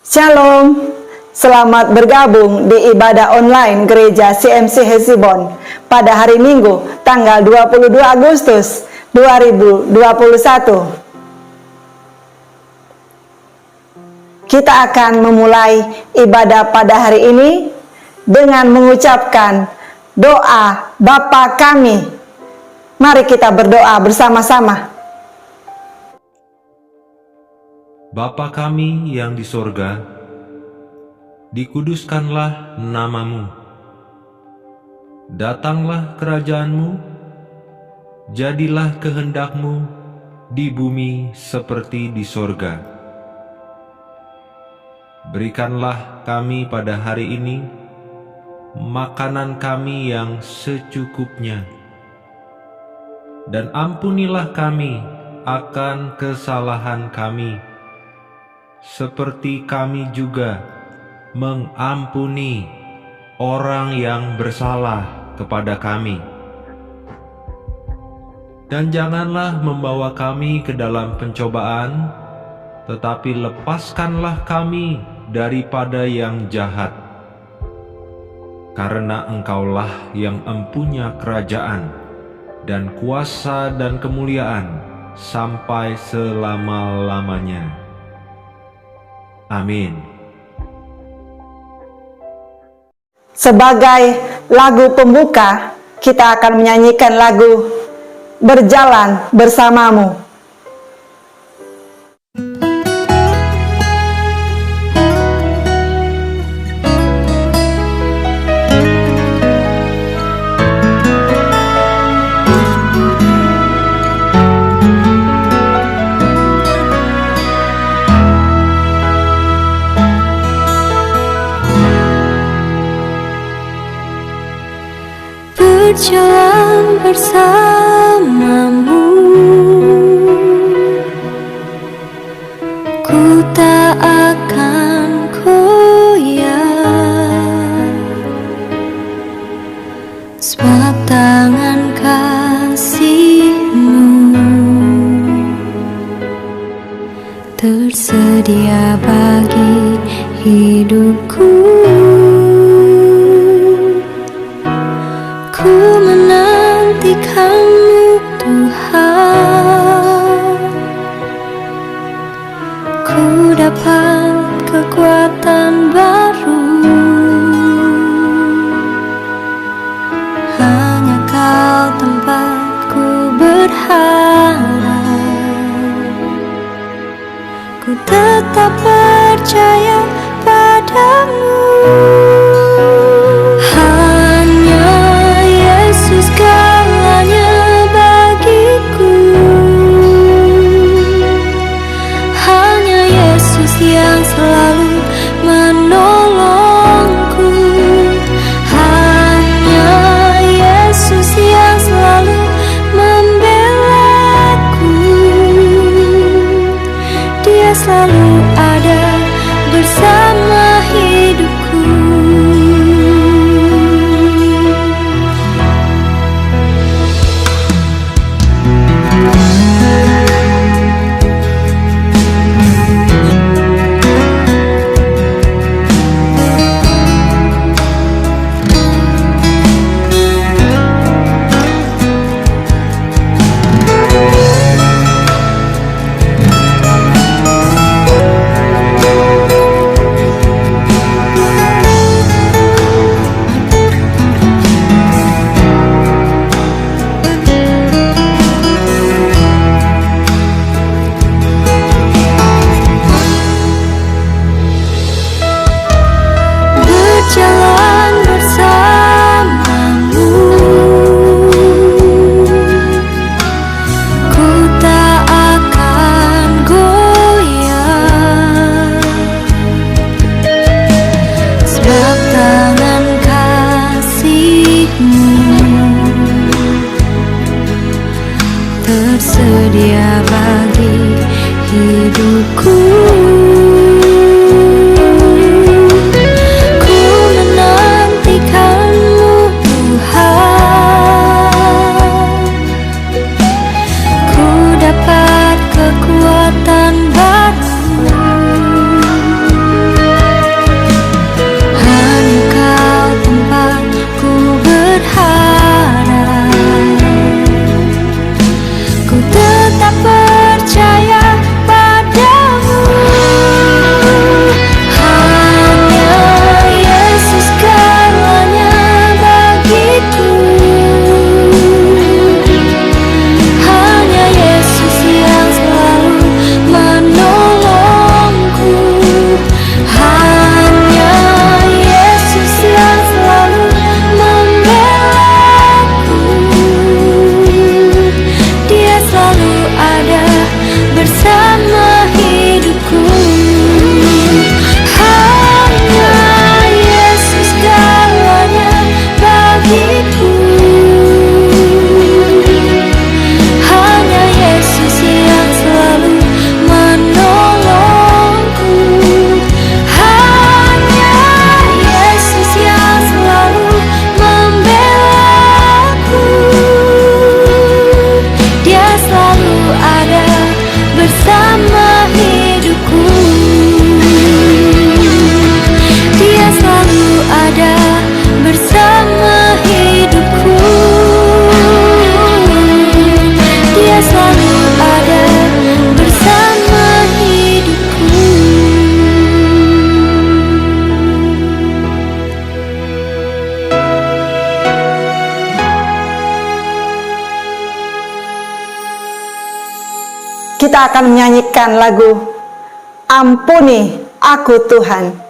Shalom, selamat bergabung di ibadah online Gereja CMC Hesibon pada hari Minggu tanggal 22 Agustus 2021. Kita akan memulai ibadah pada hari ini dengan mengucapkan doa Bapa kami. Mari kita berdoa bersama-sama. Bapa kami yang di sorga, dikuduskanlah namamu. Datanglah kerajaanmu, jadilah kehendakmu di bumi seperti di sorga. Berikanlah kami pada hari ini makanan kami yang secukupnya, dan ampunilah kami akan kesalahan kami, seperti kami juga mengampuni orang yang bersalah kepada kami. Dan janganlah membawa kami ke dalam pencobaan, tetapi lepaskanlah kami daripada yang jahat. Karena Engkaulah yang empunya kerajaan dan kuasa dan kemuliaan sampai selama-lamanya. Amin. Sebagai lagu pembuka, kita akan menyanyikan lagu Berjalan Bersamamu. Berjalan bersamamu, ku tak akan goyah, sebab tangan kasih-Mu tersedia bagi hidupku. Ku menantikan-Mu Tuhan, ku dapat kekuatan baru. Hanya Kau tempatku berharap, ku tetap percaya padamu. Segalanya bagiku, hanya Yesus yang selalu menolongku, hanya Yesus yang selalu membelaku. Dia selalu ada bersama hidupku. Tersedia bagi hidupku. Ku menantikan-Mu Tuhan, ku dapat kekuatan baru. kita akan menyanyikan lagu Ampuni Aku Tuhan.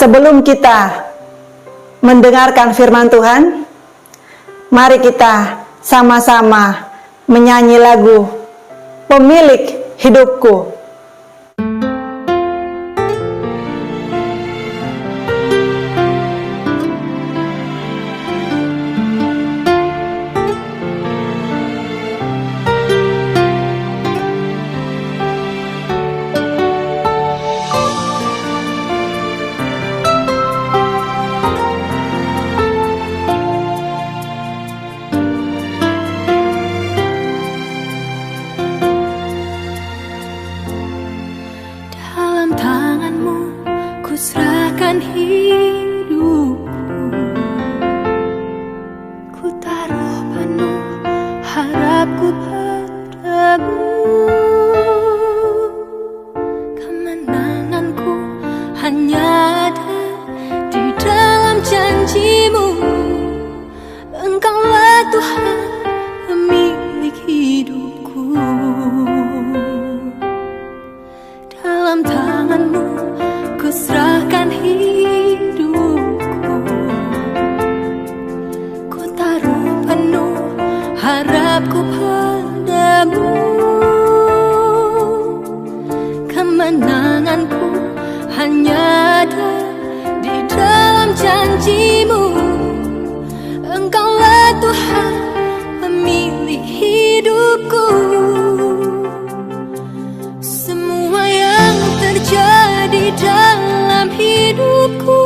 Sebelum kita mendengarkan firman Tuhan, mari kita sama-sama menyanyi lagu Pemilik Hidupku. Dalam tanganmu ku serahkan hidupku, ku taruh penuh harapku padamu. Kemenanganku hanya ada di dalam janjimu. Engkaulah Tuhan pemilik hidupku. Dalam tanganmu ku serahkan hidupku, ku taruh penuh harapku padamu. Kemenanganku hanya ada di dalam janjimu. Engkaulah Tuhan pemilik hidupku. Semua yang terjadi dalam hidupku,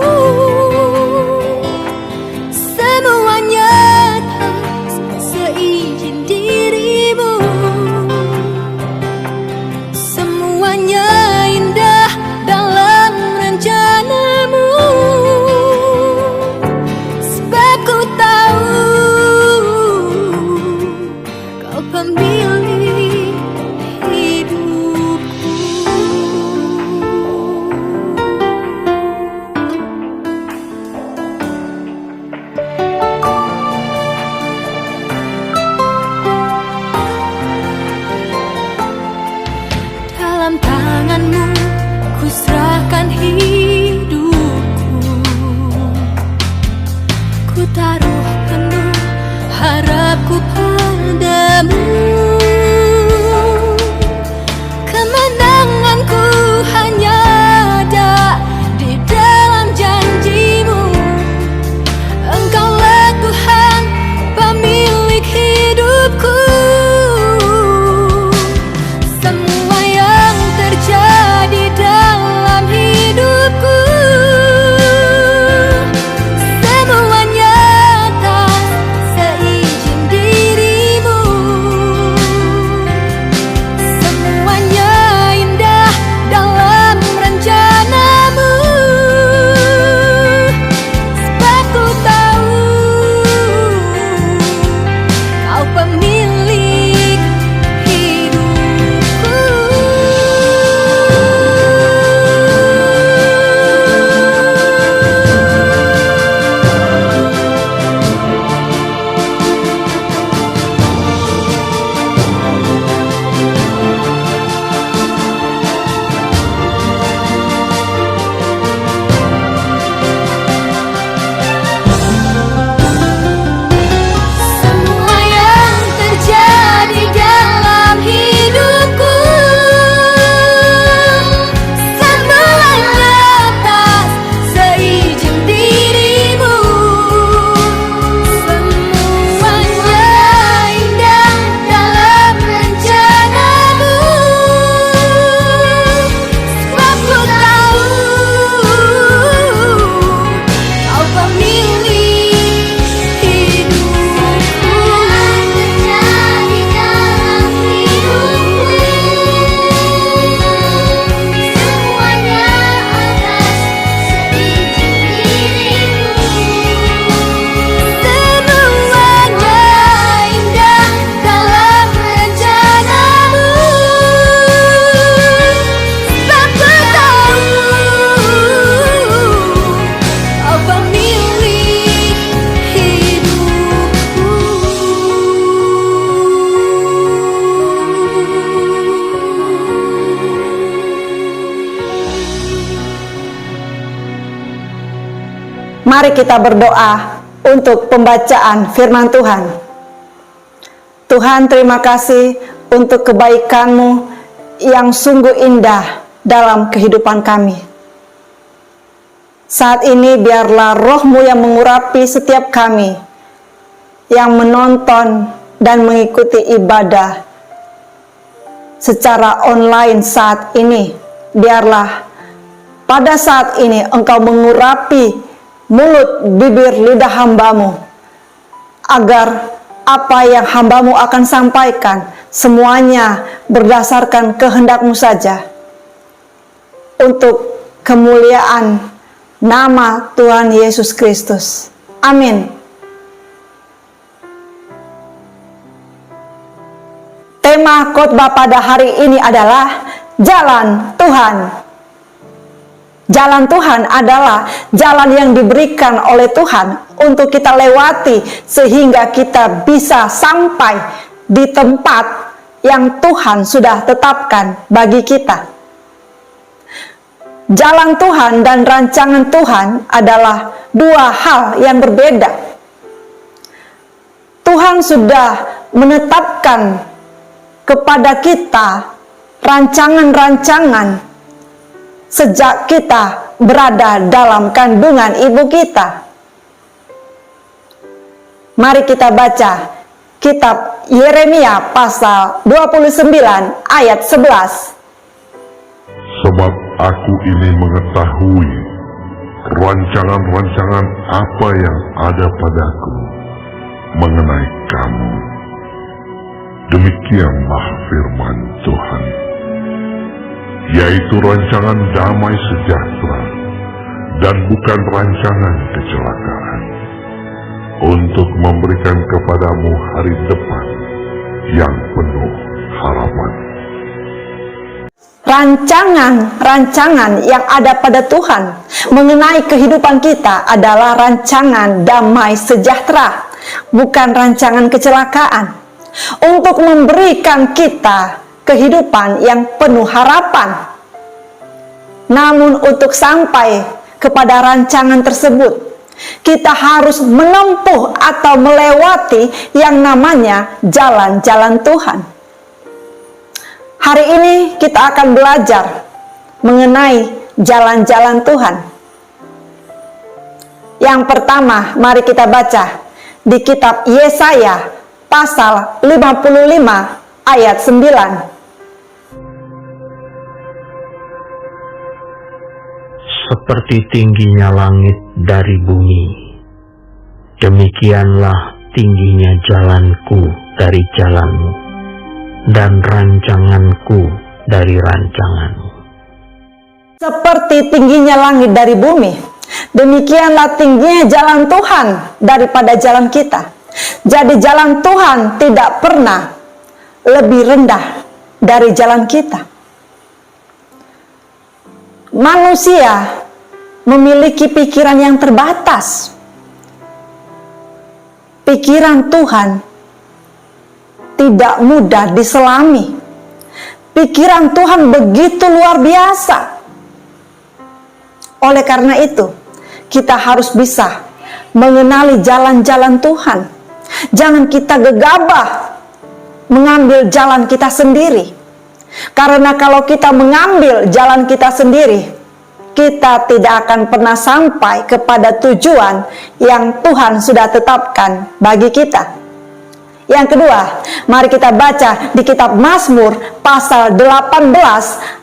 semuanya atas seizin dirimu. Mari kita berdoa untuk pembacaan firman Tuhan. Tuhan, terima kasih untuk kebaikan-Mu yang sungguh indah dalam kehidupan kami. Saat ini biarlah Roh-Mu yang mengurapi setiap kami yang menonton dan mengikuti ibadah secara online saat ini. Biarlah pada saat ini Engkau mengurapi mulut, bibir, lidah hamba-Mu, agar apa yang hamba-Mu akan sampaikan semuanya berdasarkan kehendak-Mu saja, untuk kemuliaan nama Tuhan Yesus Kristus. Amin. Tema khotbah pada hari ini adalah Jalan Tuhan. Jalan Tuhan adalah jalan yang diberikan oleh Tuhan untuk kita lewati sehingga kita bisa sampai di tempat yang Tuhan sudah tetapkan bagi kita. Jalan Tuhan dan rancangan Tuhan adalah dua hal yang berbeda. Tuhan sudah menetapkan kepada kita rancangan-rancangan sejak kita berada dalam kandungan ibu kita. Mari kita baca kitab Yeremia pasal 29 ayat 11. Sebab aku ini mengetahui rancangan-rancangan apa yang ada padaku mengenai kamu. Demikianlah firman Tuhan, yaitu rancangan damai sejahtera dan bukan rancangan kecelakaan, untuk memberikan kepadamu hari depan yang penuh harapan. Rancangan-rancangan yang ada pada Tuhan mengenai kehidupan kita adalah rancangan damai sejahtera, bukan rancangan kecelakaan, untuk memberikan kita kehidupan yang penuh harapan. Namun untuk sampai kepada rancangan tersebut, kita harus menempuh atau melewati yang namanya jalan-jalan Tuhan. Hari ini kita akan belajar mengenai jalan-jalan Tuhan. Yang pertama, mari kita baca di kitab Yesaya pasal 55 ayat 9. Seperti tingginya langit dari bumi, demikianlah tingginya jalanku dari jalanmu, dan rancanganku dari rancanganmu. Seperti tingginya langit dari bumi, demikianlah tingginya jalan Tuhan daripada jalan kita. Jadi jalan Tuhan tidak pernah lebih rendah dari jalan kita. Manusia memiliki pikiran yang terbatas. Pikiran Tuhan tidak mudah diselami. Pikiran Tuhan begitu luar biasa. Oleh karena itu, kita harus bisa mengenali jalan-jalan Tuhan. Jangan kita gegabah mengambil jalan kita sendiri. Karena kalau kita mengambil jalan kita sendiri, kita tidak akan pernah sampai kepada tujuan yang Tuhan sudah tetapkan bagi kita. Yang kedua, mari kita baca di kitab Mazmur pasal 18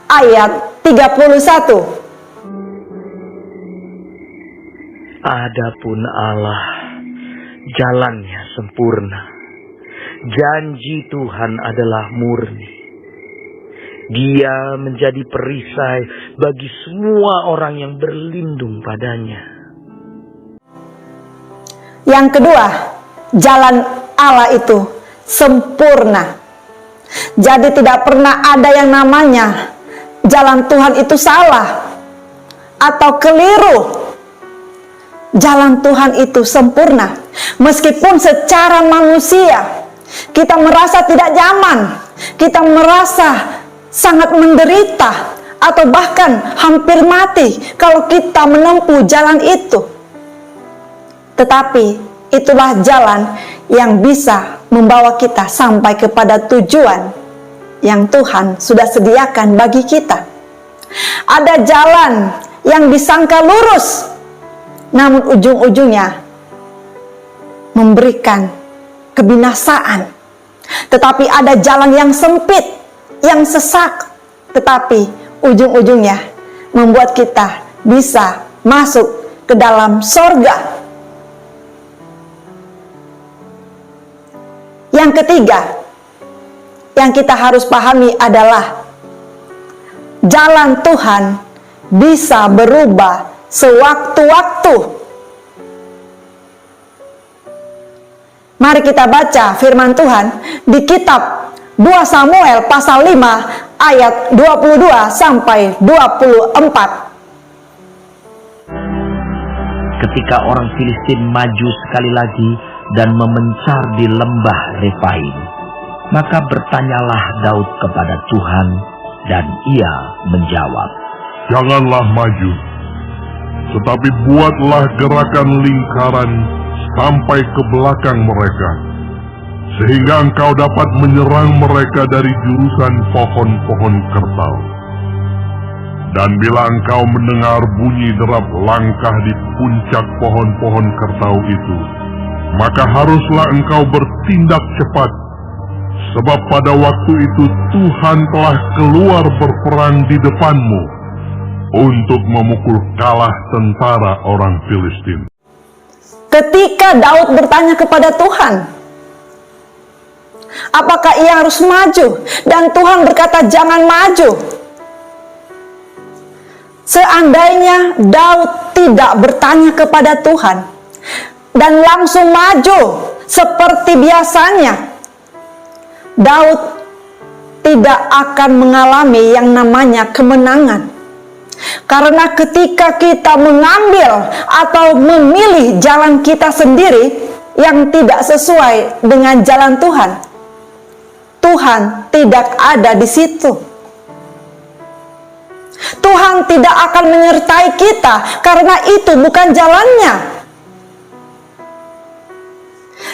ayat 31. Adapun Allah, jalannya sempurna, janji Tuhan adalah murni. Dia menjadi perisai bagi semua orang yang berlindung padanya. Yang kedua, jalan Allah itu sempurna. Jadi tidak pernah ada yang namanya jalan Tuhan itu salah atau keliru. Jalan Tuhan itu sempurna. Meskipun secara manusia kita merasa tidak nyaman, kita merasa sangat menderita, atau bahkan hampir mati kalau kita menempuh jalan itu. Tetapi itulah jalan yang bisa membawa kita sampai kepada tujuan yang Tuhan sudah sediakan bagi kita. Ada jalan yang disangka lurus, namun ujung-ujungnya memberikan kebinasaan. Tetapi ada jalan yang sempit, yang sesak, tetapi ujung-ujungnya membuat kita bisa masuk ke dalam sorga. Yang ketiga yang kita harus pahami adalah jalan Tuhan bisa berubah sewaktu-waktu. Mari kita baca firman Tuhan di kitab 2 Samuel pasal 5 ayat 22 sampai 24. Ketika orang Filistin maju sekali lagi dan memencar di lembah Refaim, maka bertanyalah Daud kepada Tuhan, dan ia menjawab, Janganlah maju, tetapi buatlah gerakan lingkaran sampai ke belakang mereka, sehingga engkau dapat menyerang mereka dari jurusan pohon-pohon kertau. Dan bila engkau mendengar bunyi derap langkah di puncak pohon-pohon kertau itu, maka haruslah engkau bertindak cepat, sebab pada waktu itu Tuhan telah keluar berperang di depanmu untuk memukul kalah tentara orang Filistin. Ketika Daud bertanya kepada Tuhan, apakah ia harus maju? Dan Tuhan berkata, jangan maju. Seandainya Daud tidak bertanya kepada Tuhan dan langsung maju seperti biasanya, Daud tidak akan mengalami yang namanya kemenangan. Karena ketika kita mengambil atau memilih jalan kita sendiri yang tidak sesuai dengan jalan Tuhan, Tuhan tidak ada di situ. Tuhan tidak akan menyertai kita karena itu bukan jalannya.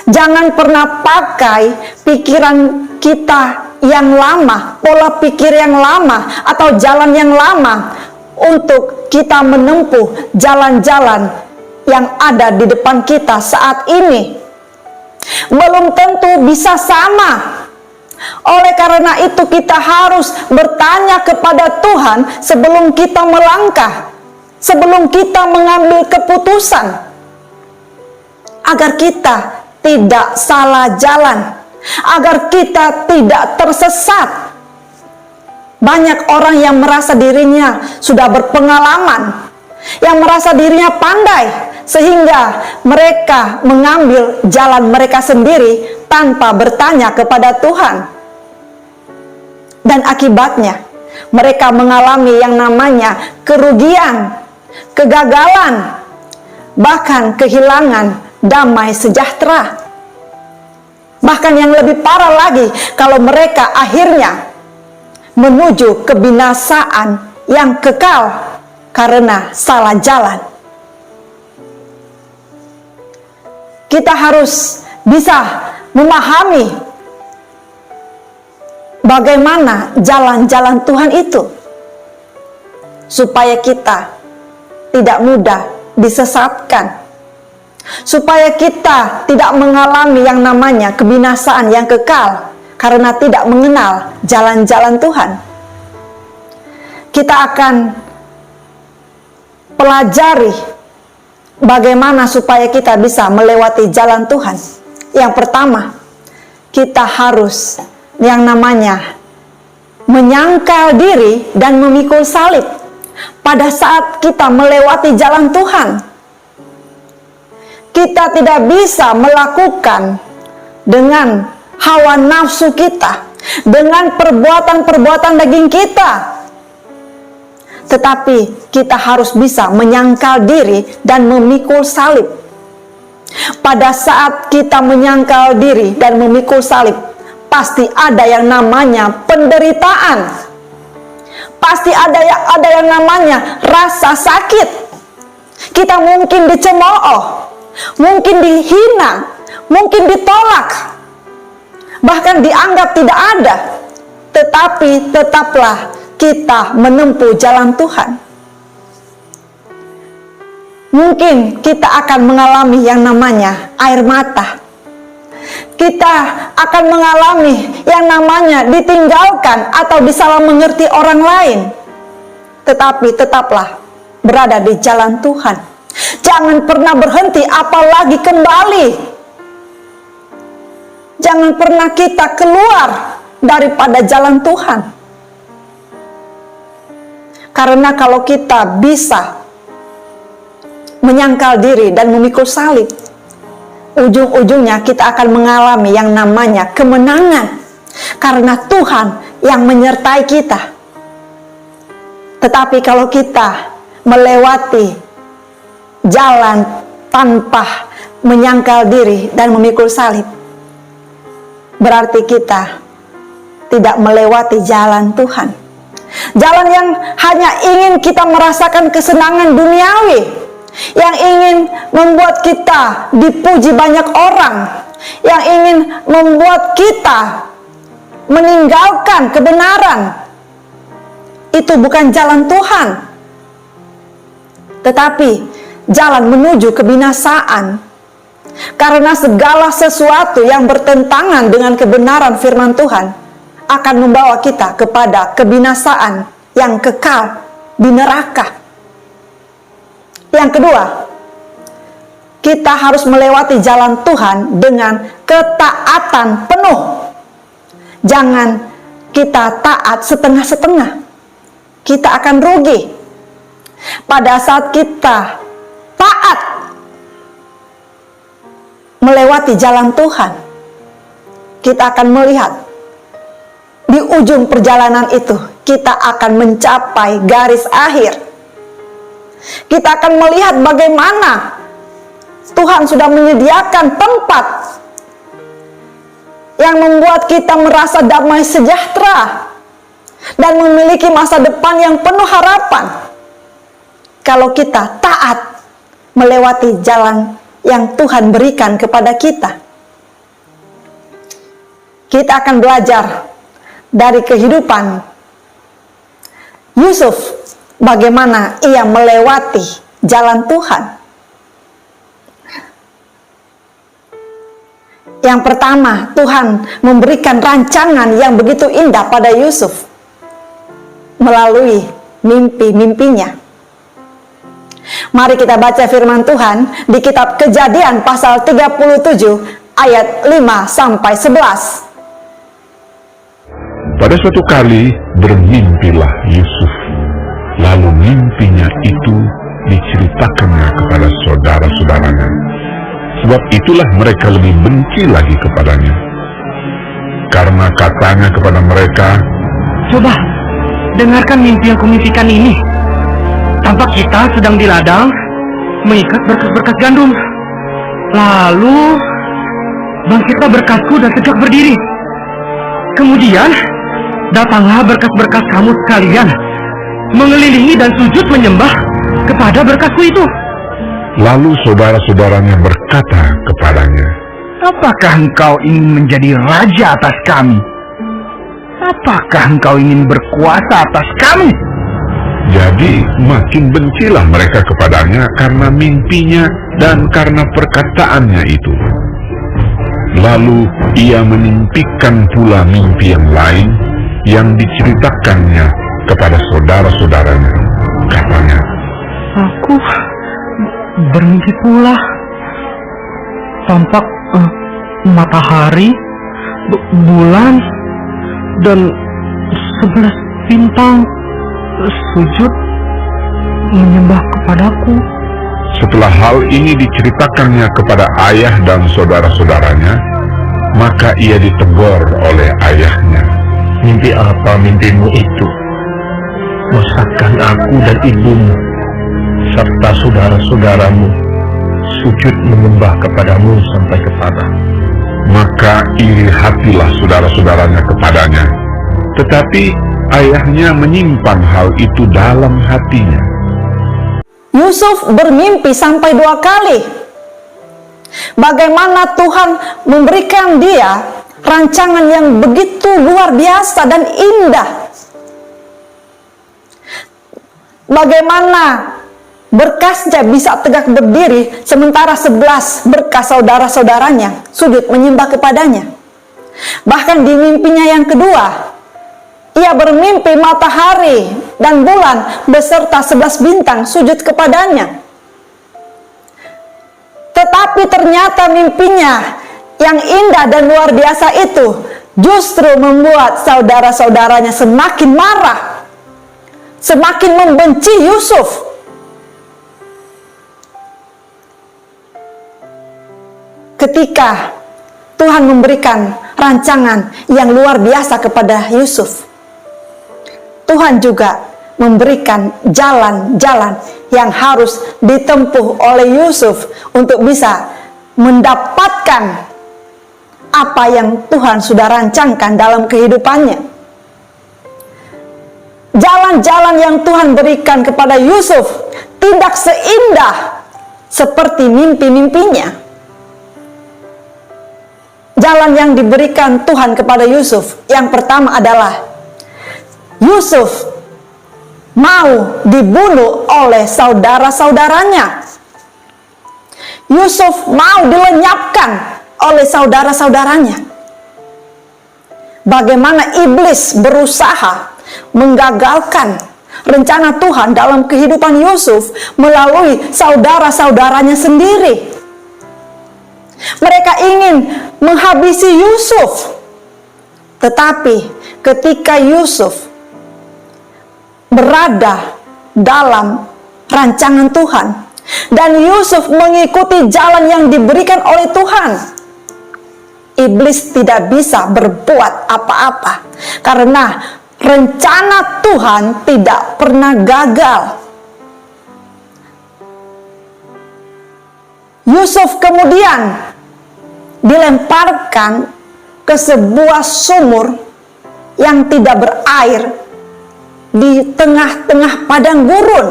Jangan pernah pakai pikiran kita yang lama, pola pikir yang lama, atau jalan yang lama untuk kita menempuh jalan-jalan yang ada di depan kita saat ini. Belum tentu bisa sama. Oleh karena itu kita harus bertanya kepada Tuhan sebelum kita melangkah, sebelum kita mengambil keputusan, agar kita tidak salah jalan, agar kita tidak tersesat. Banyak orang yang merasa dirinya sudah berpengalaman, yang merasa dirinya pandai, sehingga mereka mengambil jalan mereka sendiri tanpa bertanya kepada Tuhan. Dan akibatnya mereka mengalami yang namanya kerugian, kegagalan, bahkan kehilangan damai sejahtera. Bahkan yang lebih parah lagi, kalau mereka akhirnya menuju kebinasaan yang kekal karena salah jalan. Kita harus bisa memahami bagaimana jalan-jalan Tuhan itu, supaya kita tidak mudah disesatkan, supaya kita tidak mengalami yang namanya kebinasaan yang kekal karena tidak mengenal jalan-jalan Tuhan. Kita akan pelajari bagaimana supaya kita bisa melewati jalan Tuhan. Yang pertama, kita harus yang namanya menyangkal diri dan memikul salib pada saat kita melewati jalan Tuhan. Kita tidak bisa melakukan dengan hawa nafsu kita, dengan perbuatan-perbuatan daging kita, tetapi kita harus bisa menyangkal diri dan memikul salib. Pada saat kita menyangkal diri dan memikul salib, pasti ada yang namanya penderitaan, pasti ada yang namanya rasa sakit. Kita mungkin dicemooh, mungkin dihina, mungkin ditolak, bahkan dianggap tidak ada. Tetapi tetaplah kita menempuh jalan Tuhan. Mungkin kita akan mengalami yang namanya air mata. Kita akan mengalami yang namanya ditinggalkan atau disalah mengerti orang lain. Tetapi tetaplah berada di jalan Tuhan. Jangan pernah berhenti, apalagi kembali. Jangan pernah kita keluar daripada jalan Tuhan. Karena kalau kita bisa menyangkal diri dan memikul salib, ujung-ujungnya kita akan mengalami yang namanya kemenangan. Karena Tuhan yang menyertai kita. Tetapi kalau kita melewati jalan tanpa menyangkal diri dan memikul salib, berarti kita tidak melewati jalan Tuhan. Jalan yang hanya ingin kita merasakan kesenangan duniawi, yang ingin membuat kita dipuji banyak orang, yang ingin membuat kita meninggalkan kebenaran. Itu bukan jalan Tuhan, tetapi jalan menuju kebinasaan. Karena segala sesuatu yang bertentangan dengan kebenaran firman Tuhan akan membawa kita kepada kebinasaan yang kekal di neraka. Yang kedua, kita harus melewati jalan Tuhan dengan ketaatan penuh. Jangan kita taat setengah-setengah. Kita akan rugi. Pada saat kita taat melewati jalan Tuhan, kita akan melihat di ujung perjalanan itu kita akan mencapai garis akhir. Kita akan melihat bagaimana Tuhan sudah menyediakan tempat yang membuat kita merasa damai sejahtera dan memiliki masa depan yang penuh harapan. Kalau kita taat melewati jalan yang Tuhan berikan kepada kita. Kita akan belajar dari kehidupan Yusuf, bagaimana ia melewati jalan Tuhan. Yang pertama, Tuhan memberikan rancangan yang begitu indah pada Yusuf melalui mimpi-mimpinya. Mari kita baca firman Tuhan di kitab Kejadian pasal 37 ayat 5 sampai 11. Pada suatu kali bermimpilah Yusuf, lalu mimpinya itu diceritakannya kepada saudara-saudaranya. Sebab itulah mereka lebih benci lagi kepadanya. Karena katanya kepada mereka, Coba, dengarkan mimpi yang kumimpikan ini. Tampak kita sedang di ladang, mengikat berkas-berkas gandum. Lalu, bangkitlah berkasku dan tegak berdiri. Kemudian, datanglah berkas-berkas kamu sekalian, mengelilingi dan sujud menyembah kepada berkasku itu. lalu saudara-saudaranya berkata kepadanya, Apakah engkau ingin menjadi raja atas kami? Apakah engkau ingin berkuasa atas kami? Jadi makin bencilah mereka kepadanya karena mimpinya dan karena perkataannya itu. Lalu ia menimpikan pula mimpi yang lain yang diceritakannya kepada saudara-saudaranya. Katanya, Aku bermimpi pula. Tampak matahari, bulan, dan 11 bintang sujud menyembah kepadaku. setelah hal ini diceritakannya kepada ayah dan saudara-saudaranya, maka ia ditegur oleh ayahnya. Mimpi apa mimpimu itu? Masakan aku dan ibumu serta saudara-saudaramu sujud menyembah kepadamu sampai kepada. Maka iri hatilah saudara-saudaranya kepadanya. Tetapi ayahnya menyimpan hal itu dalam hatinya. Yusuf bermimpi sampai 2 kali. Bagaimana Tuhan memberikan dia rancangan yang begitu luar biasa dan indah. Bagaimana berkasnya bisa tegak berdiri sementara 11 berkas saudara-saudaranya sujud menyembah kepadanya. Bahkan di mimpinya yang kedua, ia bermimpi matahari dan bulan beserta 11 bintang sujud kepadanya. Tetapi ternyata mimpinya yang indah dan luar biasa itu justru membuat saudara-saudaranya semakin marah, semakin membenci Yusuf. Ketika Tuhan memberikan rancangan yang luar biasa kepada Yusuf, Tuhan juga memberikan jalan-jalan yang harus ditempuh oleh Yusuf untuk bisa mendapatkan apa yang Tuhan sudah rancangkan dalam kehidupannya. Jalan-jalan yang Tuhan berikan kepada Yusuf tidak seindah seperti mimpi-mimpinya. Jalan yang diberikan Tuhan kepada Yusuf yang pertama adalah Yusuf mau dibunuh oleh saudara-saudaranya. Yusuf mau dilenyapkan oleh saudara-saudaranya. Bagaimana iblis berusaha menggagalkan rencana Tuhan dalam kehidupan Yusuf melalui saudara-saudaranya sendiri. Mereka ingin menghabisi Yusuf. Tetapi ketika Yusuf berada dalam rancangan Tuhan dan Yusuf mengikuti jalan yang diberikan oleh Tuhan, iblis tidak bisa berbuat apa-apa karena rencana Tuhan tidak pernah gagal. Yusuf kemudian dilemparkan ke sebuah sumur yang tidak berair di tengah-tengah padang gurun.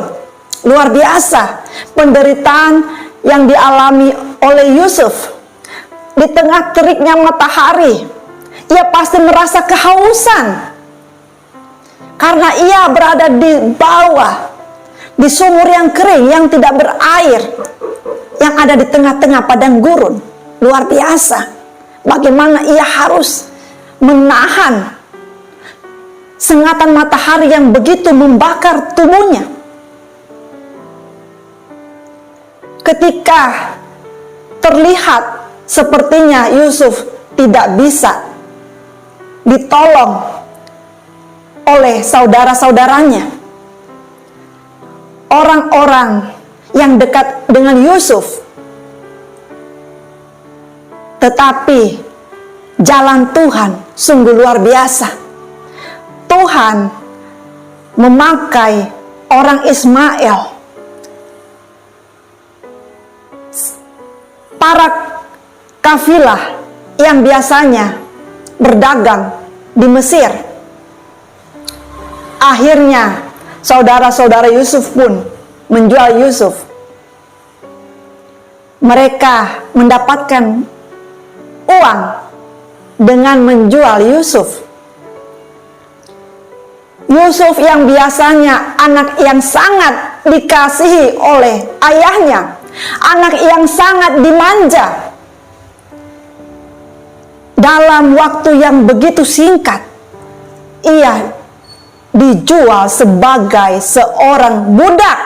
Luar biasa penderitaan yang dialami oleh Yusuf. Di tengah teriknya matahari, ia pasti merasa kehausan karena ia berada di bawah, di sumur yang kering yang tidak berair, yang ada di tengah-tengah padang gurun. Luar biasa bagaimana ia harus menahan sengatan matahari yang begitu membakar tubuhnya. Ketika terlihat sepertinya Yusuf tidak bisa ditolong oleh saudara-saudaranya, orang-orang yang dekat dengan Yusuf, tetapi jalan Tuhan sungguh luar biasa. Tuhan memakai orang Ismail, para kafilah yang biasanya berdagang di Mesir. Akhirnya saudara-saudara Yusuf pun menjual Yusuf. Mereka mendapatkan uang dengan menjual Yusuf. Yusuf yang biasanya anak yang sangat dikasihi oleh ayahnya, anak yang sangat dimanja, dalam waktu yang begitu singkat ia dijual sebagai seorang budak.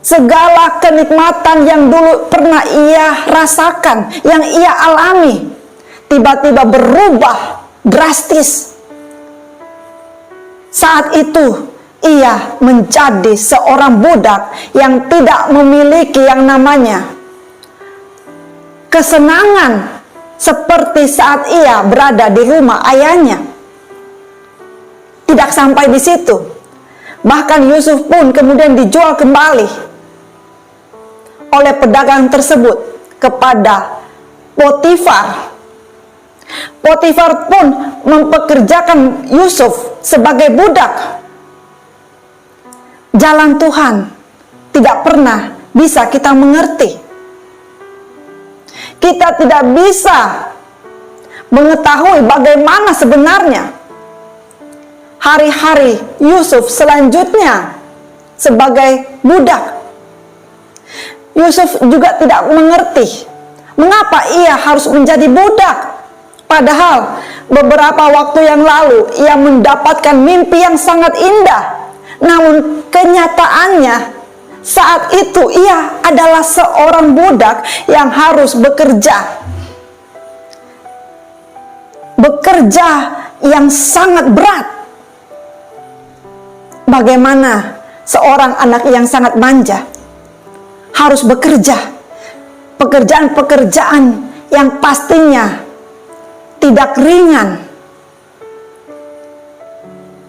Segala kenikmatan yang dulu pernah ia rasakan, yang ia alami, tiba-tiba berubah drastis. Saat itu ia menjadi seorang budak yang tidak memiliki yang namanya kesenangan seperti saat ia berada di rumah ayahnya. Tidak sampai di situ, bahkan Yusuf pun kemudian dijual kembali oleh pedagang tersebut kepada Potifar. Potifar pun mempekerjakan Yusuf sebagai budak. Jalan Tuhan tidak pernah bisa kita mengerti. Kita tidak bisa mengetahui bagaimana sebenarnya hari-hari Yusuf selanjutnya sebagai budak. Yusuf juga tidak mengerti mengapa ia harus menjadi budak. Padahal beberapa waktu yang lalu ia mendapatkan mimpi yang sangat indah. Namun kenyataannya saat itu ia adalah seorang budak yang harus bekerja. Bekerja yang sangat berat. Bagaimana seorang anak yang sangat manja harus bekerja. Pekerjaan-pekerjaan yang pastinya tidak ringan.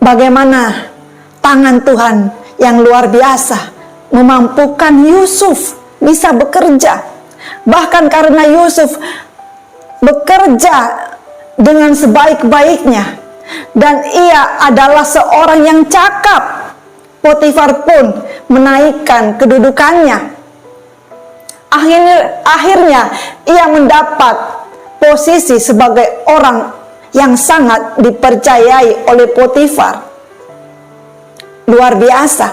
Bagaimana tangan Tuhan yang luar biasa memampukan Yusuf bisa bekerja. Bahkan karena Yusuf bekerja dengan sebaik-baiknya dan ia adalah seorang yang cakap, Potifar pun menaikkan kedudukannya. Akhirnya ia mendapat posisi sebagai orang yang sangat dipercayai oleh Potifar. Luar biasa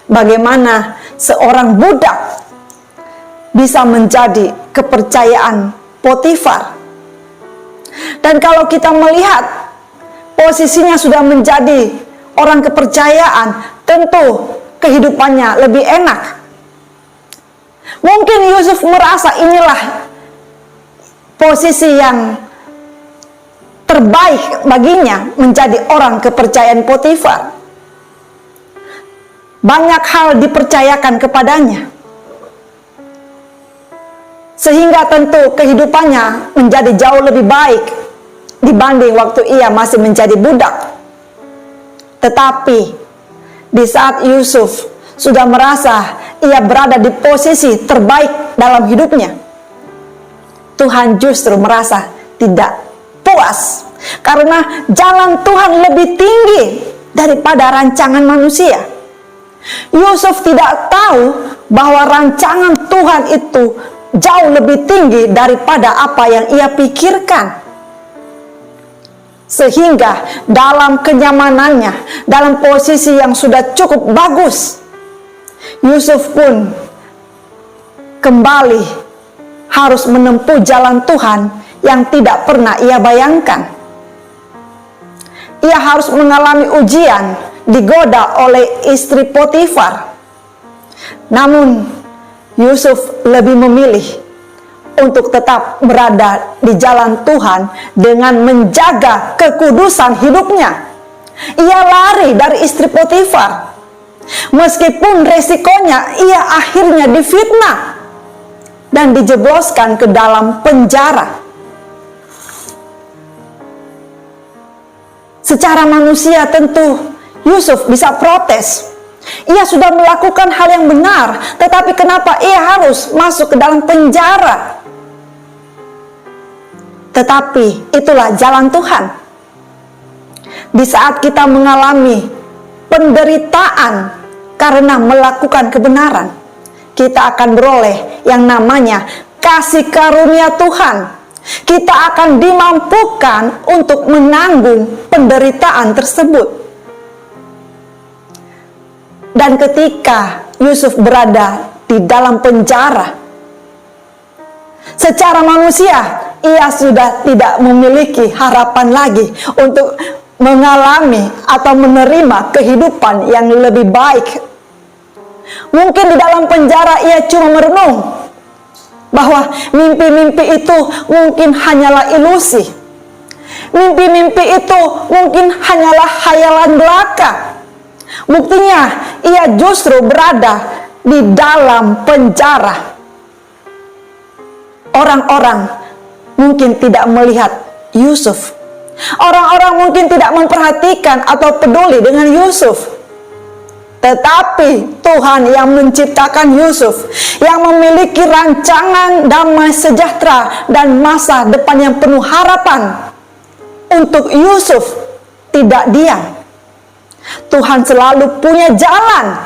bagaimana seorang budak bisa menjadi kepercayaan Potifar. Dan kalau kita melihat posisinya sudah menjadi orang kepercayaan, tentu kehidupannya lebih enak. Mungkin Yusuf merasa inilah posisi yang terbaik baginya, menjadi orang kepercayaan Potifar. Banyak hal dipercayakan kepadanya, sehingga tentu kehidupannya menjadi jauh lebih baik dibanding waktu ia masih menjadi budak. Tetapi di saat Yusuf sudah merasa ia berada di posisi terbaik dalam hidupnya, Tuhan justru merasa tidak puas karena jalan Tuhan lebih tinggi daripada rancangan manusia. Yusuf tidak tahu bahwa rancangan Tuhan itu jauh lebih tinggi daripada apa yang ia pikirkan. Sehingga dalam kenyamanannya, dalam posisi yang sudah cukup bagus, Yusuf pun kembali harus menempuh jalan Tuhan yang tidak pernah ia bayangkan. Ia harus mengalami ujian, digoda oleh istri Potifar. Namun Yusuf lebih memilih untuk tetap berada di jalan Tuhan dengan menjaga kekudusan hidupnya. Ia lari dari istri Potifar. Meskipun resikonya ia akhirnya difitnah dan dijebloskan ke dalam penjara. Secara manusia tentu Yusuf bisa protes. Ia sudah melakukan hal yang benar, tetapi kenapa ia harus masuk ke dalam penjara? Tetapi itulah jalan Tuhan. Di saat kita mengalami penderitaan karena melakukan kebenaran, kita akan beroleh yang namanya kasih karunia Tuhan. Kita akan dimampukan untuk menanggung penderitaan tersebut. Dan ketika Yusuf berada di dalam penjara, secara manusia ia sudah tidak memiliki harapan lagi untuk mengalami atau menerima kehidupan yang lebih baik. Mungkin di dalam penjara ia cuma merenung bahwa mimpi-mimpi itu mungkin hanyalah ilusi. Mimpi-mimpi itu mungkin hanyalah khayalan belaka. Buktinya ia justru berada di dalam penjara. Orang-orang mungkin tidak melihat Yusuf. Orang-orang mungkin tidak memperhatikan atau peduli dengan Yusuf. Tetapi Tuhan yang menciptakan Yusuf, yang memiliki rancangan damai sejahtera dan masa depan yang penuh harapan untuk Yusuf, tidak diam. Tuhan selalu punya jalan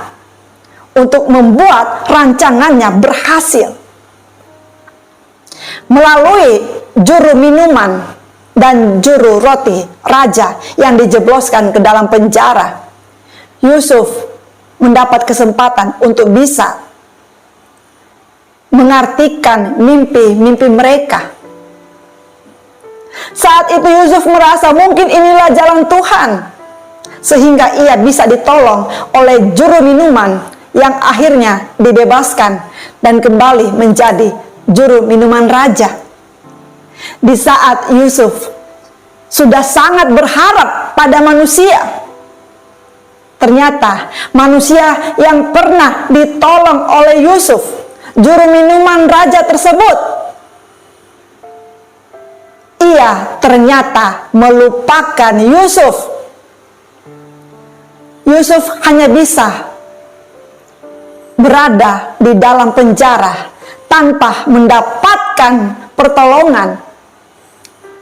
untuk membuat rancangannya berhasil. Melalui juru minuman dan juru roti raja yang dijebloskan ke dalam penjara, Yusuf mendapat kesempatan untuk bisa mengartikan mimpi-mimpi mereka. Saat itu Yusuf merasa mungkin inilah jalan Tuhan, sehingga ia bisa ditolong oleh juru minuman yang akhirnya dibebaskan dan kembali menjadi juru minuman raja. Di saat Yusuf sudah sangat berharap pada manusia, ternyata manusia yang pernah ditolong oleh Yusuf, juru minuman raja tersebut, ia ternyata melupakan Yusuf. Yusuf hanya bisa berada di dalam penjara tanpa mendapatkan pertolongan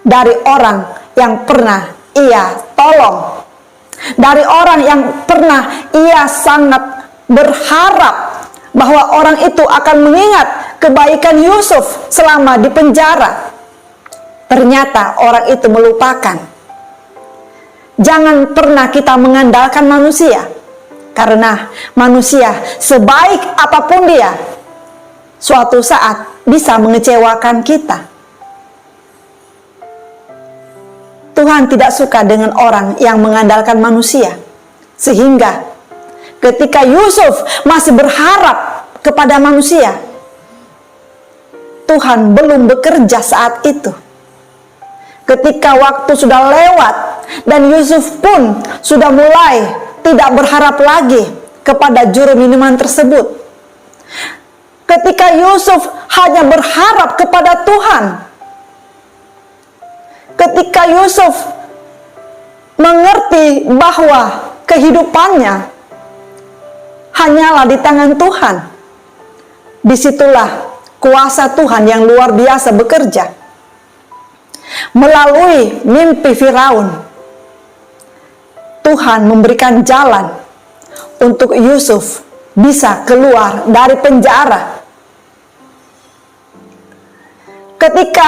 dari orang yang pernah ia tolong, dari orang yang pernah ia sangat berharap bahwa orang itu akan mengingat kebaikan Yusuf selama di penjara. Ternyata orang itu melupakan. Jangan pernah kita mengandalkan manusia, karena manusia sebaik apapun dia, suatu saat bisa mengecewakan kita. Tuhan tidak suka dengan orang yang mengandalkan manusia, sehingga ketika Yusuf masih berharap kepada manusia, Tuhan belum bekerja saat itu. Ketika waktu sudah lewat dan Yusuf pun sudah mulai tidak berharap lagi kepada juru minuman tersebut. Ketika Yusuf hanya berharap kepada Tuhan. Ketika Yusuf mengerti bahwa kehidupannya hanyalah di tangan Tuhan, disitulah kuasa Tuhan yang luar biasa bekerja. Melalui mimpi Firaun, Tuhan memberikan jalan untuk Yusuf bisa keluar dari penjara. Ketika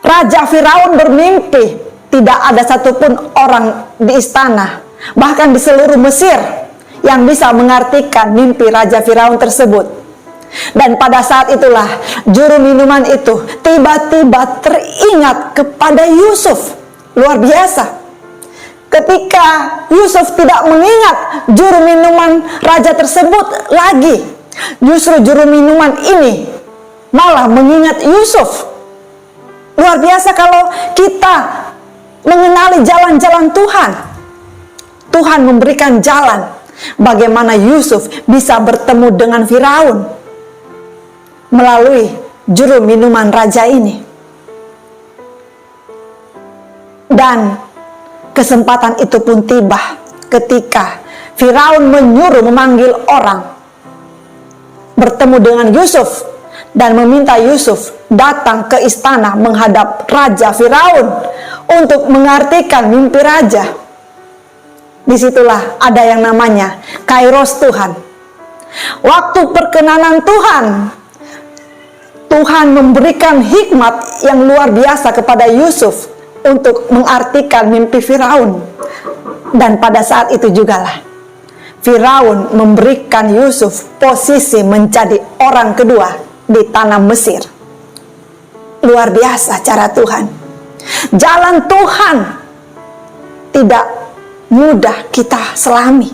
Raja Firaun bermimpi, tidak ada satupun orang di istana, bahkan di seluruh Mesir, yang bisa mengartikan mimpi Raja Firaun tersebut. Dan pada saat itulah juru minuman itu tiba-tiba teringat kepada Yusuf. Luar biasa. Ketika Yusuf tidak mengingat juru minuman raja tersebut lagi, justru juru minuman ini malah mengingat Yusuf. Luar biasa kalau kita mengenali jalan-jalan Tuhan. Tuhan memberikan jalan bagaimana Yusuf bisa bertemu dengan Firaun melalui juru minuman raja ini. Dan kesempatan itu pun tiba ketika Firaun menyuruh memanggil orang bertemu dengan Yusuf dan meminta Yusuf datang ke istana menghadap Raja Firaun untuk mengartikan mimpi raja. Disitulah ada yang namanya Kairos Tuhan. Waktu perkenanan Tuhan, Tuhan memberikan hikmat yang luar biasa kepada Yusuf untuk mengartikan mimpi Firaun. Dan pada saat itu jugalah Firaun memberikan Yusuf posisi menjadi orang kedua di tanah Mesir. Luar biasa cara Tuhan. Jalan Tuhan tidak mudah kita selami.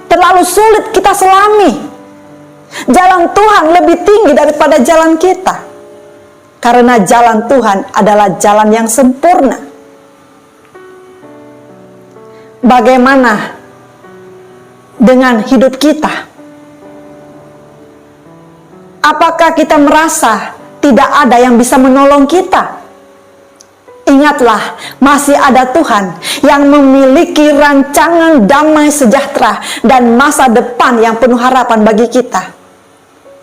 Terlalu sulit kita selami. Jalan Tuhan lebih tinggi daripada jalan kita. Karena jalan Tuhan adalah jalan yang sempurna. Bagaimana dengan hidup kita? Apakah kita merasa tidak ada yang bisa menolong kita? Ingatlah, masih ada Tuhan yang memiliki rancangan damai sejahtera dan masa depan yang penuh harapan bagi kita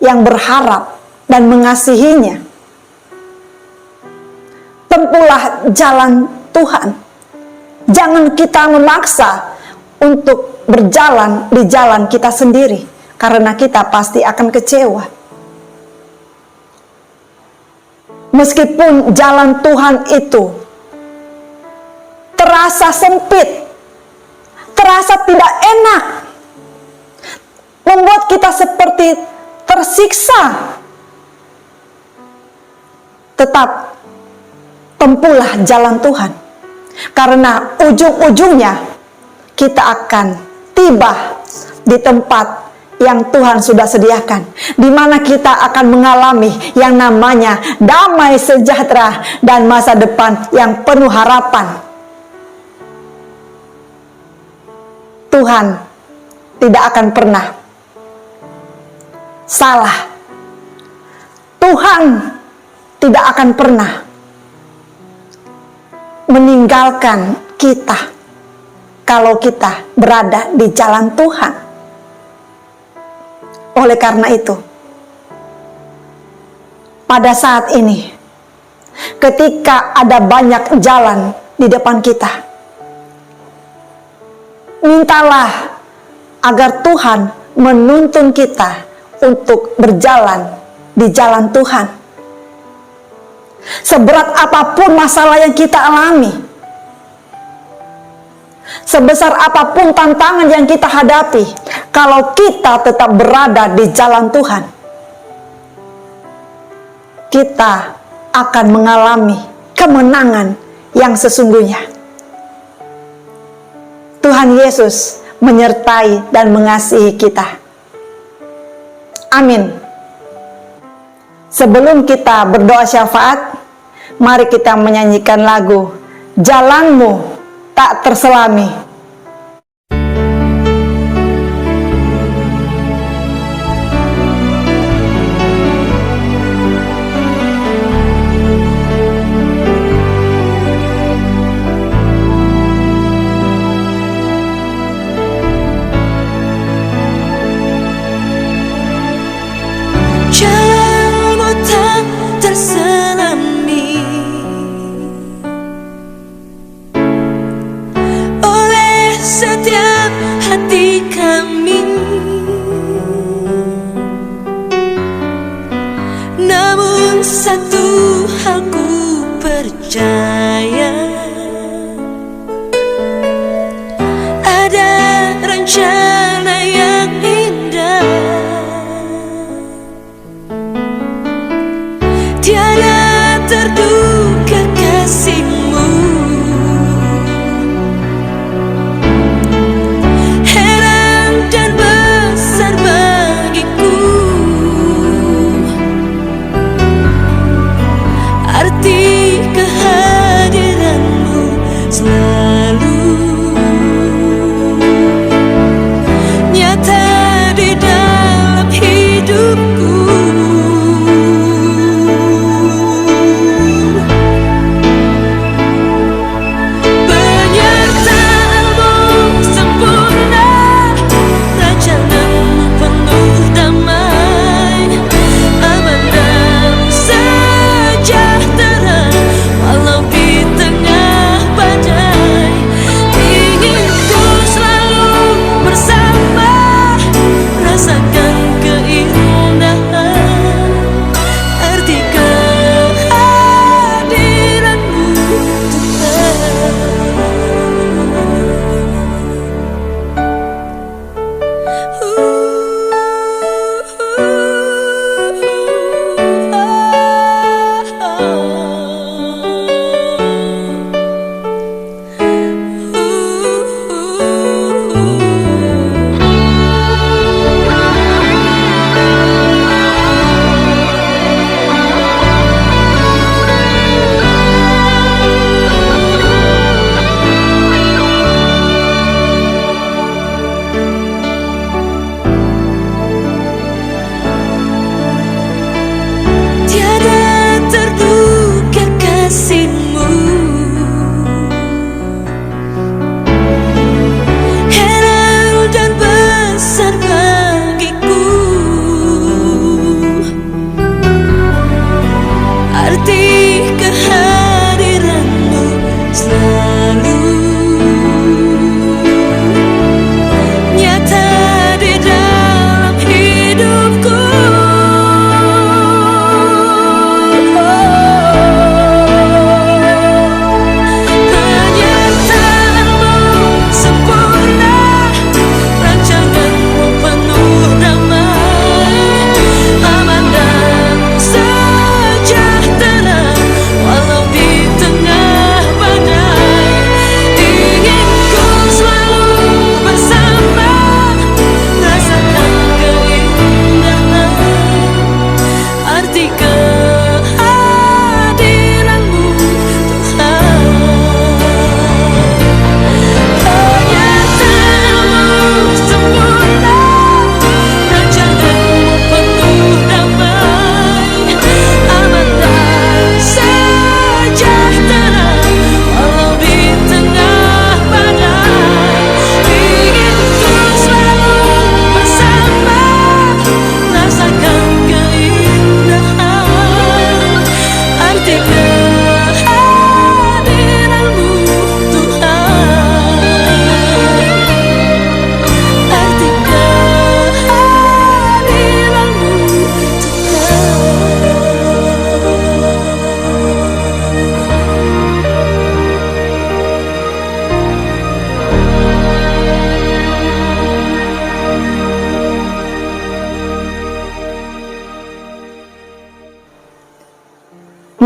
yang berharap dan mengasihinya. Tempuhlah jalan Tuhan. Jangan kita memaksa untuk berjalan di jalan kita sendiri, karena kita pasti akan kecewa. Meskipun jalan Tuhan itu terasa sempit, terasa tidak enak, membuat kita seperti tersiksa, tetap tempuhlah jalan Tuhan, karena ujung-ujungnya kita akan tiba di tempat yang Tuhan sudah sediakan, di mana kita akan mengalami yang namanya damai sejahtera dan masa depan yang penuh harapan. Tuhan tidak akan pernah salah. Tuhan tidak akan pernah meninggalkan kita kalau kita berada di jalan Tuhan. Oleh karena itu, pada saat ini, ketika ada banyak jalan di depan kita, mintalah agar Tuhan menuntun kita untuk berjalan di jalan Tuhan. Seberat apapun masalah yang kita alami, sebesar apapun tantangan yang kita hadapi, kalau kita tetap berada di jalan Tuhan, kita akan mengalami kemenangan yang sesungguhnya. Tuhan Yesus menyertai dan mengasihi kita. Amin. Sebelum kita berdoa syafaat, mari kita menyanyikan lagu Jalanmu Tak Terselami. Jalanmu tak terselami oleh setiap hati kami, namun satu hal ku percaya, ada rencana yang indah. Tiada terduga kasih-Mu, heran dan besar bagiku, arti kehadiran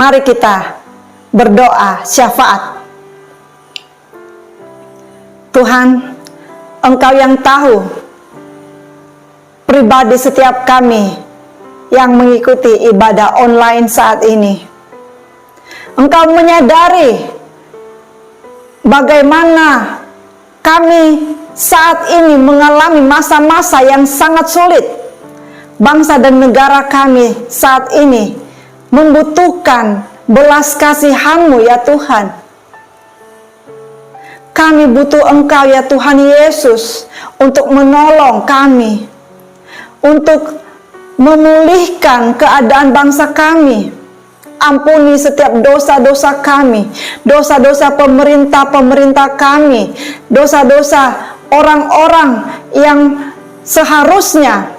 Mari kita berdoa syafaat. Tuhan, Engkau yang tahu pribadi setiap kami yang mengikuti ibadah online saat ini. Engkau menyadari bagaimana kami saat ini mengalami masa-masa yang sangat sulit. Bangsa dan negara kami saat ini membutuhkan belas kasihan-Mu ya Tuhan. Kami butuh Engkau ya Tuhan Yesus untuk menolong kami, untuk memulihkan keadaan bangsa kami. Ampuni setiap dosa-dosa kami, dosa-dosa pemerintah-pemerintah kami, dosa-dosa orang-orang yang seharusnya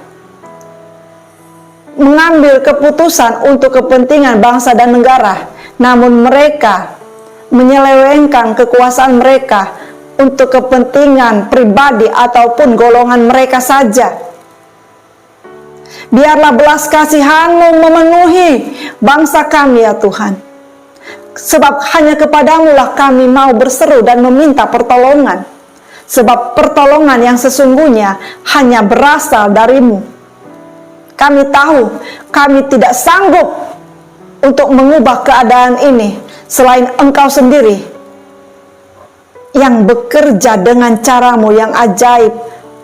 mengambil keputusan untuk kepentingan bangsa dan negara, namun mereka menyelewengkan kekuasaan mereka untuk kepentingan pribadi ataupun golongan mereka saja. Biarlah belas kasihan-Mu memenuhi bangsa kami ya Tuhan. Sebab hanya kepadamu lah kami mau berseru dan meminta pertolongan. Sebab pertolongan yang sesungguhnya hanya berasal dari-Mu. Kami tahu kami tidak sanggup untuk mengubah keadaan ini selain Engkau sendiri yang bekerja dengan cara-Mu yang ajaib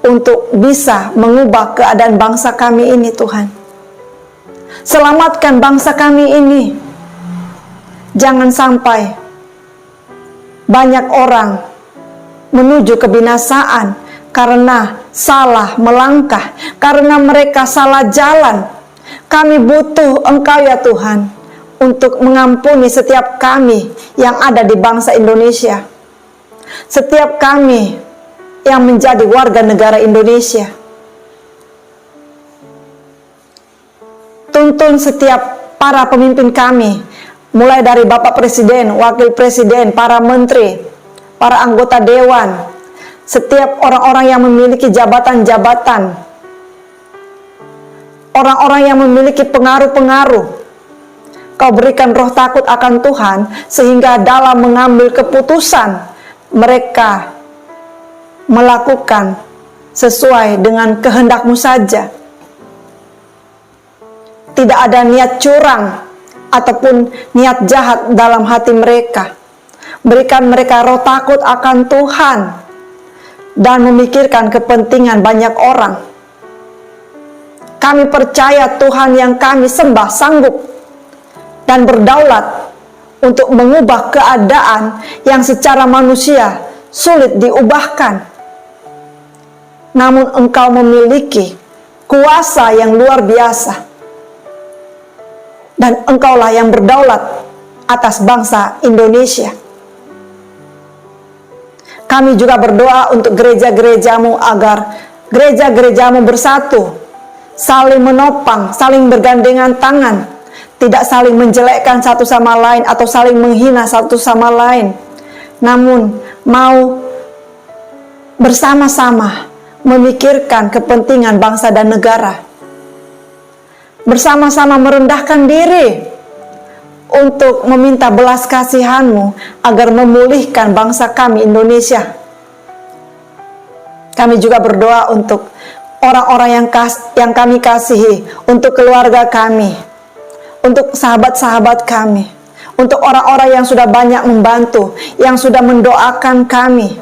untuk bisa mengubah keadaan bangsa kami ini Tuhan. Selamatkan bangsa kami ini. Jangan sampai banyak orang menuju kebinasaan karena salah melangkah, karena mereka salah jalan. Kami butuh Engkau ya Tuhan untuk mengampuni setiap kami yang ada di bangsa Indonesia. Setiap kami yang menjadi warga negara Indonesia. Tuntun setiap para pemimpin kami, mulai dari Bapak Presiden, Wakil Presiden, para menteri, para anggota dewan, setiap orang-orang yang memiliki jabatan-jabatan, orang-orang yang memiliki pengaruh-pengaruh. Kau berikan roh takut akan Tuhan, sehingga dalam mengambil keputusan, mereka melakukan sesuai dengan kehendak-Mu saja. Tidak ada niat curang ataupun niat jahat dalam hati mereka. Berikan mereka roh takut akan Tuhan dan memikirkan kepentingan banyak orang. Kami percaya Tuhan yang kami sembah sanggup dan berdaulat untuk mengubah keadaan yang secara manusia sulit diubahkan. Namun Engkau memiliki kuasa yang luar biasa. Dan Engkaulah yang berdaulat atas bangsa Indonesia. Kami juga berdoa untuk gereja-gereja-Mu agar gereja-gereja-Mu bersatu, saling menopang, saling bergandengan tangan, tidak saling menjelekkan satu sama lain atau saling menghina satu sama lain. Namun mau bersama-sama memikirkan kepentingan bangsa dan negara. Bersama-sama merendahkan diri untuk meminta belas kasihan-Mu agar memulihkan bangsa kami Indonesia. Kami juga berdoa untuk orang-orang yang kami kasihi, untuk keluarga kami, untuk sahabat-sahabat kami, untuk orang-orang yang sudah banyak membantu, yang sudah mendoakan kami.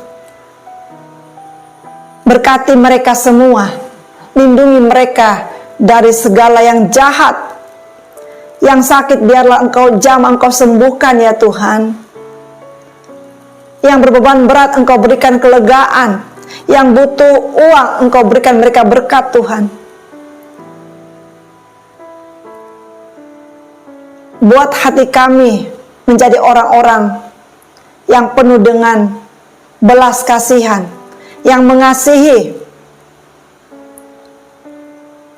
Berkati mereka semua, lindungi mereka dari segala yang jahat. Yang sakit biarlah Engkau jamah, Engkau sembuhkan ya Tuhan. Yang berbeban berat Engkau berikan kelegaan. Yang butuh uang Engkau berikan mereka berkat Tuhan. Buat hati kami menjadi orang-orang yang penuh dengan belas kasihan, yang mengasihi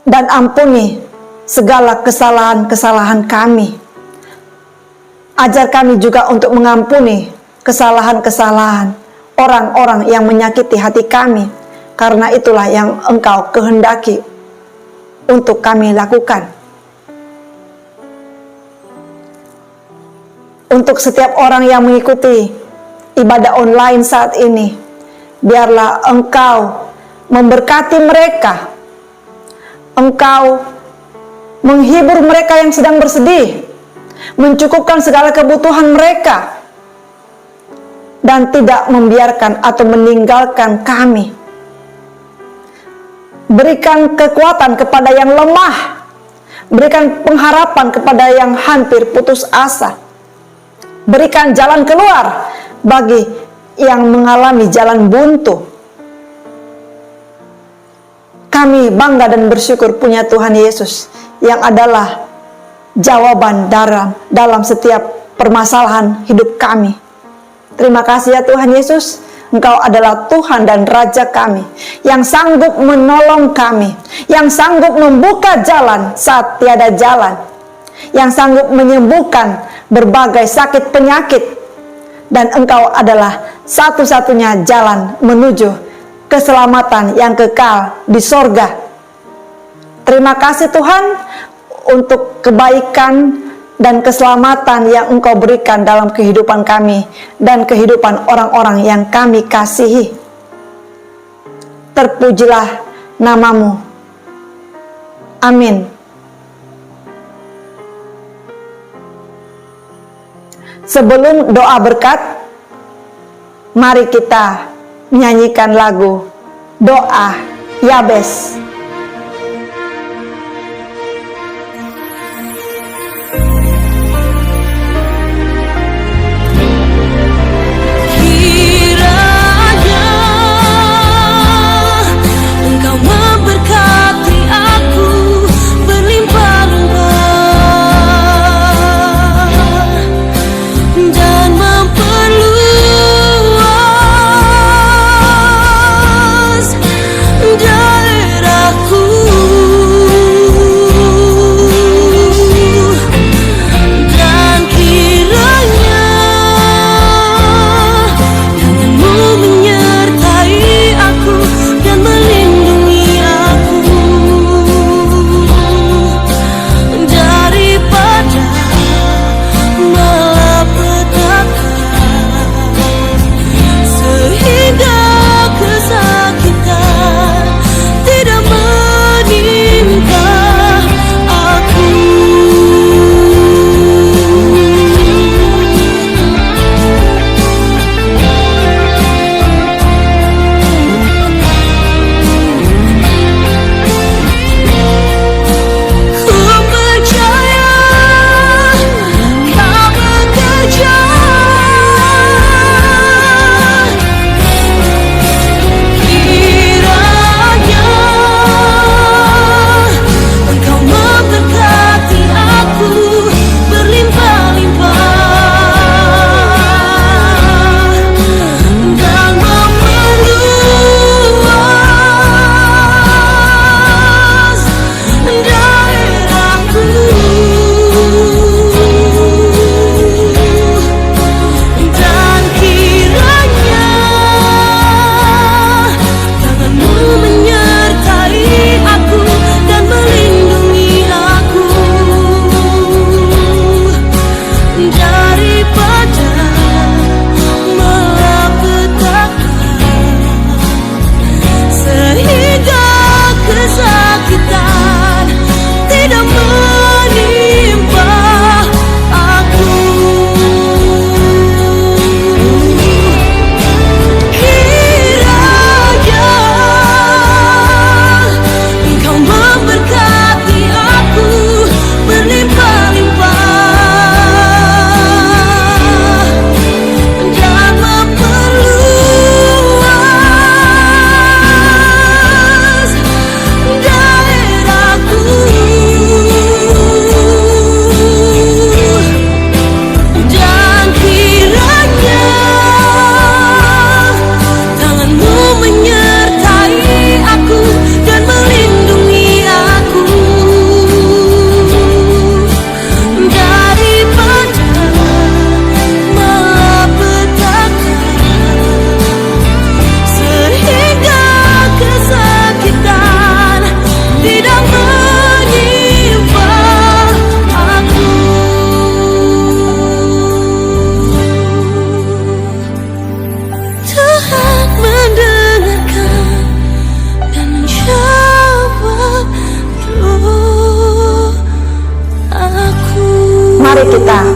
dan ampuni segala kesalahan-kesalahan kami. Ajar kami juga untuk mengampuni kesalahan-kesalahan orang-orang yang menyakiti hati kami, karena itulah yang Engkau kehendaki untuk kami lakukan. Untuk setiap orang yang mengikuti ibadah online saat ini, biarlah Engkau memberkati mereka. Engkau menghibur mereka yang sedang bersedih, mencukupkan segala kebutuhan mereka, dan tidak membiarkan atau meninggalkan kami. Berikan kekuatan kepada yang lemah, berikan pengharapan kepada yang hampir putus asa, berikan jalan keluar bagi yang mengalami jalan buntu. Kami bangga dan bersyukur punya Tuhan Yesus yang adalah jawaban dalam setiap permasalahan hidup kami. Terima kasih ya Tuhan Yesus, Engkau adalah Tuhan dan Raja kami, yang sanggup menolong kami, yang sanggup membuka jalan saat tiada jalan, yang sanggup menyembuhkan berbagai sakit penyakit, dan Engkau adalah satu-satunya jalan menuju keselamatan yang kekal di sorga. Terima kasih Tuhan untuk kebaikan dan keselamatan yang Engkau berikan dalam kehidupan kami dan kehidupan orang-orang yang kami kasihi. Terpujilah nama-Mu. Amin. Sebelum doa berkat, mari kita menyanyikan lagu Doa Yabes. Kiranya Engkau memberkati aku berlimpah-limpah dan memperluas daerah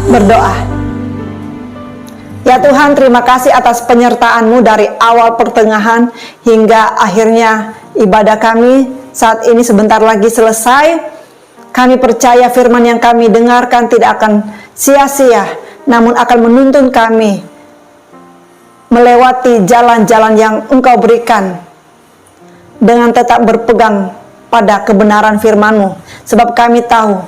berdoa. Ya Tuhan, terima kasih atas penyertaan-Mu dari awal pertengahan hingga akhirnya ibadah kami saat ini sebentar lagi selesai. Kami percaya firman yang kami dengarkan tidak akan sia-sia, namun akan menuntun kami melewati jalan-jalan yang Engkau berikan dengan tetap berpegang pada kebenaran firman-Mu. Sebab kami tahu,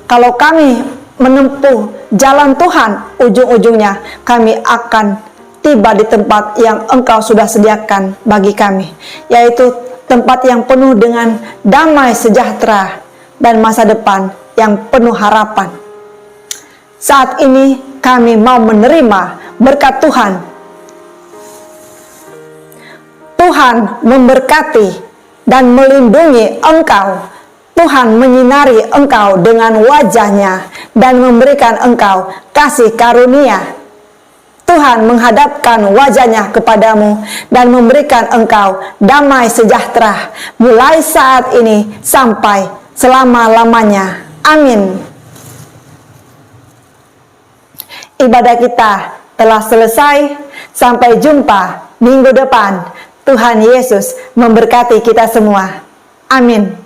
kalau kami menempuh jalan Tuhan, ujung-ujungnya kami akan tiba di tempat yang Engkau sudah sediakan bagi kami, yaitu tempat yang penuh dengan damai sejahtera dan masa depan yang penuh harapan. Saat ini kami mau menerima berkat Tuhan. Tuhan memberkati dan melindungi Engkau. Tuhan menyinari engkau dengan wajah-Nya dan memberikan engkau kasih karunia. Tuhan menghadapkan wajah-Nya kepadamu dan memberikan engkau damai sejahtera mulai saat ini sampai selama-lamanya. Amin. Ibadah kita telah selesai. Sampai jumpa minggu depan. Tuhan Yesus memberkati kita semua. Amin.